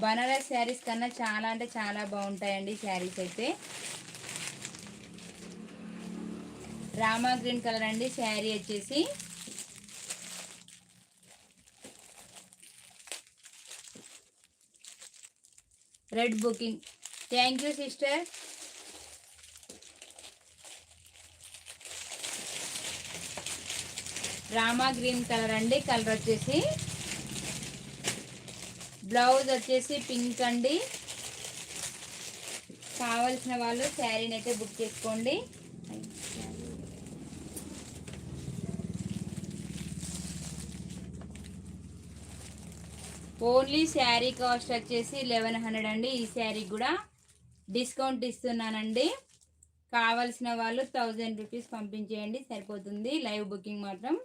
బనారస్ శారీస్ కన్నా చాలా అంటే చాలా బాగుంటాయండి శారీస్ అయితే. రామా గ్రీన్ కలర్ అండి శారీ వచ్చేసి. Red booking. Thank you sister. Rama green colour అండి. కలర్ వచ్చేసి బ్లౌజ్ వచ్చేసి పింక్ అండి. కావలసిన వాళ్ళు శారీని అయితే బుక్ చేసుకోండి. ఓన్లీ శారీ కాస్ట్ వచ్చేసి 1100 అండి. ఈ శారీ కూడా డిస్కౌంట్ ఇస్తున్నానండి. కావలసిన వాళ్ళు 1000 రూపీస్ పంపించేయండి సరిపోతుంది. లైవ్ బుకింగ్ మాత్రం